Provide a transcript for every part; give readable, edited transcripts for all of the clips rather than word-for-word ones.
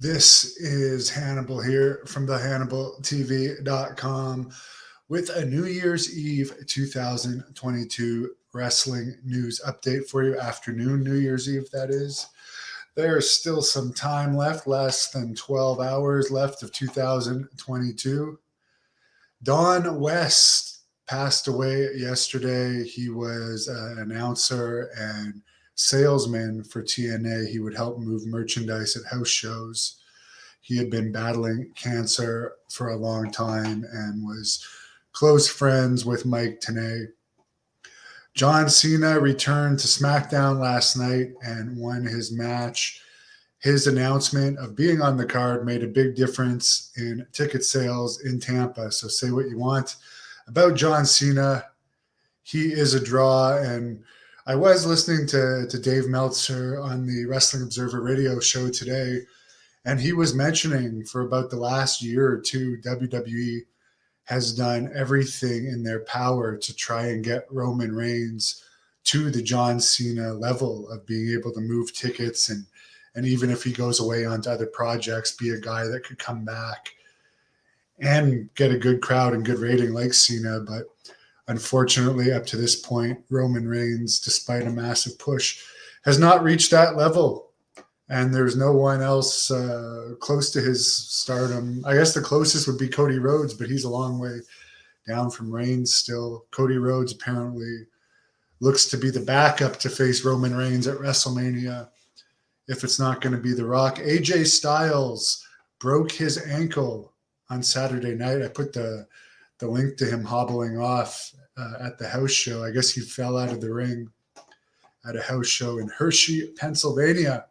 This is Hannibal here from the HannibalTV.com with a New Year's Eve 2022 wrestling news update for you. Afternoon New Year's Eve, that is. There's still some time left, less than 12 hours left of 2022. Don West passed away yesterday. He was an announcer and salesman for TNA. He would help move merchandise at house shows. He had been battling cancer for a long time and was close friends with Mike Tenay. John Cena returned to SmackDown last night and won his match. His announcement of being on the card made a big difference in ticket sales in Tampa. So say what you want about John Cena. He is a draw. And I was listening to Dave Meltzer on the Wrestling Observer radio show today, and he was mentioning for about the last year or two, WWE has done everything in their power to try and get Roman Reigns to the John Cena level of being able to move tickets and even if he goes away onto other projects, be a guy that could come back and get a good crowd and good rating like Cena. But unfortunately, up to this point, Roman Reigns, despite a massive push, has not reached that level. And there's no one else close to his stardom. I guess the closest would be Cody Rhodes, but he's a long way down from Reigns still. Cody Rhodes apparently looks to be the backup to face Roman Reigns at WrestleMania if it's not going to be The Rock. AJ Styles broke his ankle on Saturday night. I put the link to him hobbling off at the house show. I guess he fell out of the ring at a house show in Hershey, Pennsylvania,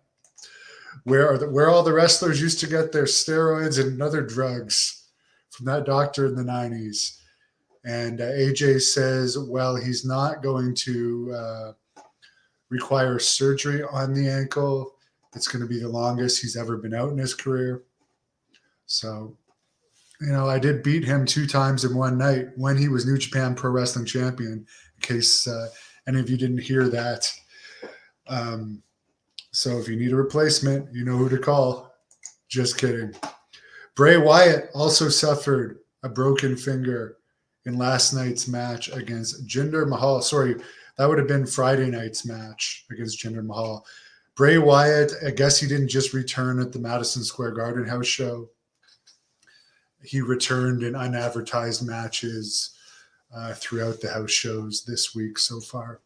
where all the wrestlers used to get their steroids and other drugs from that doctor in the 90s. And AJ says, well, he's not going to require surgery on the ankle. It's going to be the longest he's ever been out in his career. So, I did beat him 2 times in one night when he was New Japan Pro Wrestling Champion, in case any of you didn't hear that. So if you need a replacement, you know who to call. Just kidding. Bray Wyatt also suffered a broken finger in last night's match against Jinder Mahal. Sorry, that would have been Friday night's match against Jinder Mahal. Bray Wyatt, I guess he didn't just return at the Madison Square Garden house show. He returned in unadvertised matches throughout the house shows this week so far.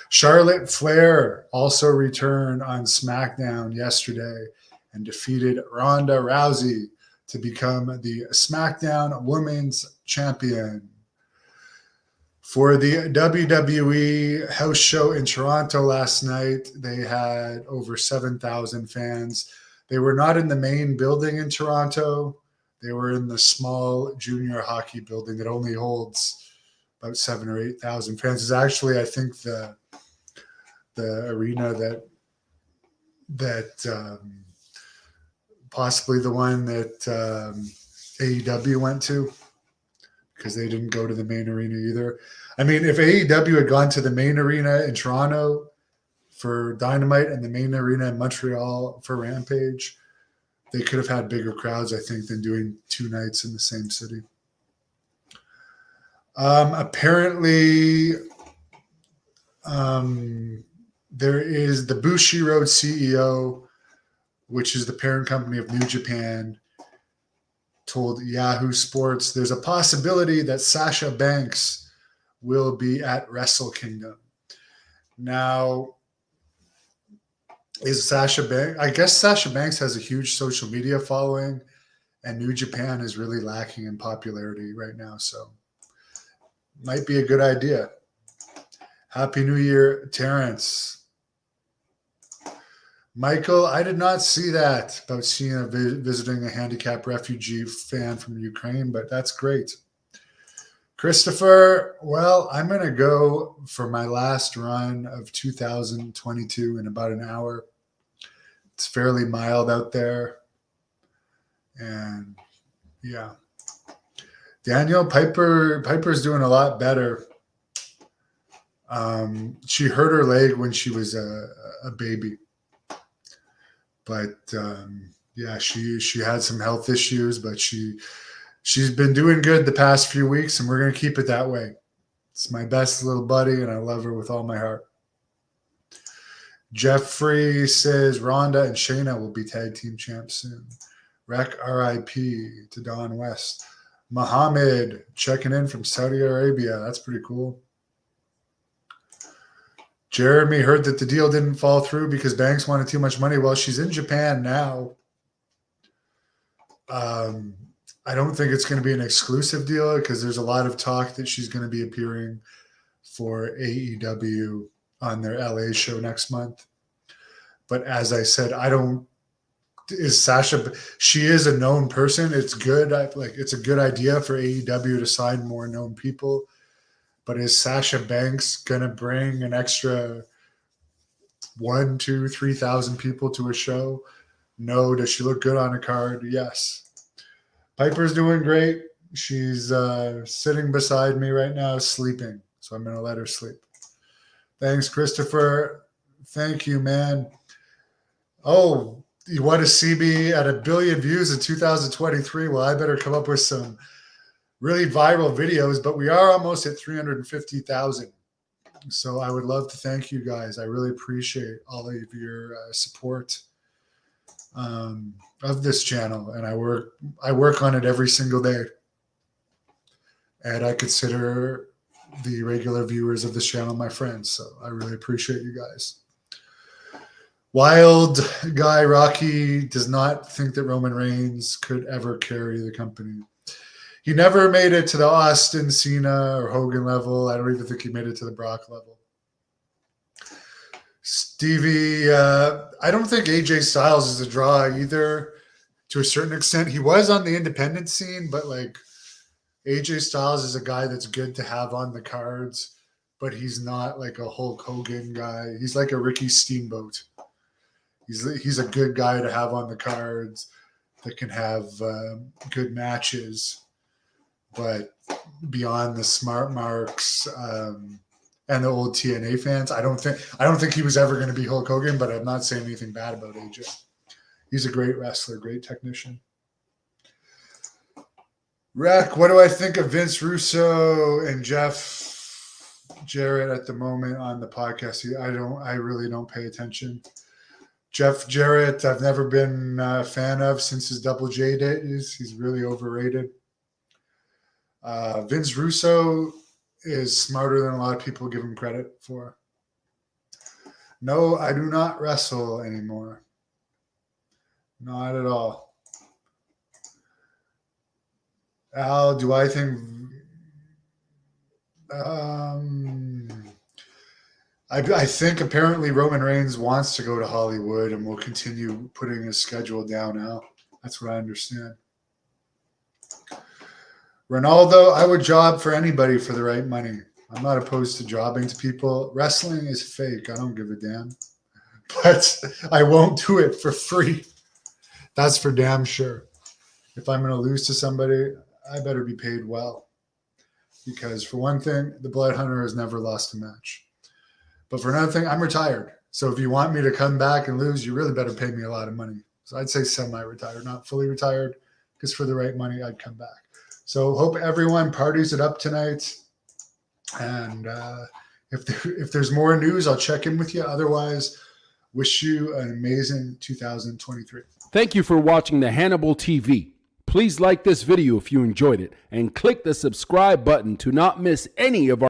Charlotte Flair also returned on SmackDown yesterday and defeated Ronda Rousey to become the SmackDown Women's Champion. For the WWE house show in Toronto last night, they had over 7,000 fans. They were not in the main building in Toronto. They were in the small junior hockey building that only holds about 7,000 or 8,000 fans. It's actually, I think, the arena that possibly the one that AEW went to, because they didn't go to the main arena either. I mean, if AEW had gone to the main arena in Toronto for Dynamite and the main arena in Montreal for Rampage, they could have had bigger crowds, I think, than doing 2 nights in the same city. Apparently, there is the Bushiroad CEO, which is the parent company of New Japan, told Yahoo Sports there's a possibility that Sasha Banks will be at Wrestle Kingdom. Now, is Sasha Banks? I guess Sasha Banks has a huge social media following, and New Japan is really lacking in popularity right now. So, might be a good idea. Happy New Year, Terrence. Michael, I did not see that about Cena visiting a handicapped refugee fan from Ukraine, but that's great. Christopher, well, I'm going to go for my last run of 2022 in about an hour. It's fairly mild out there. And yeah. Daniel, Piper's doing a lot better. She hurt her leg when she was a baby. But Yeah, she had some health issues, but she's been doing good the past few weeks, and we're gonna keep it that way. It's my best little buddy, and I love her with all my heart. Jeffrey says Ronda and Shayna will be tag team champs soon. Rec RIP to Don West. Muhammad checking in from Saudi Arabia. That's pretty cool. Jeremy heard that the deal didn't fall through because Banks wanted too much money. Well, she's in Japan now. I don't think it's going to be an exclusive deal because there's a lot of talk that she's going to be appearing for AEW on their LA show next month. But as I said, she is a known person. It's good. It's a good idea for AEW to sign more known people. But is Sasha Banks going to bring an extra 1,000, 2,000, 3,000 people to a show? No. Does she look good on a card? Yes. Piper's doing great. She's sitting beside me right now, sleeping. So I'm going to let her sleep. Thanks, Christopher. Thank you, man. Oh, you want to see me at 1 billion views in 2023? Well, I better come up with some really viral videos, but we are almost at 350,000. So I would love to thank you guys. I really appreciate all of your support of this channel, and I work on it every single day. And I consider the regular viewers of this channel my friends, so I really appreciate you guys. Wild Guy Rocky does not think that Roman Reigns could ever carry the company. He never made it to the Austin, Cena, or Hogan level. I don't even think he made it to the Brock level. Stevie, I don't think AJ Styles is a draw either, to a certain extent. He was on the independent scene, but AJ Styles is a guy that's good to have on the cards, but he's not like a Hulk Hogan guy. He's like a Ricky Steamboat. He's a good guy to have on the cards that can have good matches, but beyond the smart marks and the old TNA fans, I don't think he was ever going to be Hulk Hogan. But I'm not saying anything bad about AJ. He's a great wrestler, great technician. Rec, what do I think of Vince Russo and Jeff Jarrett at the moment on the podcast? I really don't pay attention. Jeff Jarrett, I've never been a fan of since his Double J days. He's really overrated. Vince Russo is smarter than a lot of people give him credit for. No, I do not wrestle anymore. Not at all. Al, do I think... I think apparently Roman Reigns wants to go to Hollywood and will continue putting his schedule down now. That's what I understand. Ronaldo, I would job for anybody for the right money. I'm not opposed to jobbing to people. Wrestling is fake. I don't give a damn. But I won't do it for free. That's for damn sure. If I'm going to lose to somebody, I better be paid well. Because for one thing, the Blood Hunter has never lost a match. But for another thing, I'm retired. So if you want me to come back and lose, you really better pay me a lot of money. So I'd say semi-retired, not fully retired, because for the right money, I'd come back. So hope everyone parties it up tonight. And if there's more news, I'll check in with you. Otherwise, wish you an amazing 2023. Thank you for watching the Hannibal TV. Please like this video if you enjoyed it and click the subscribe button to not miss any of our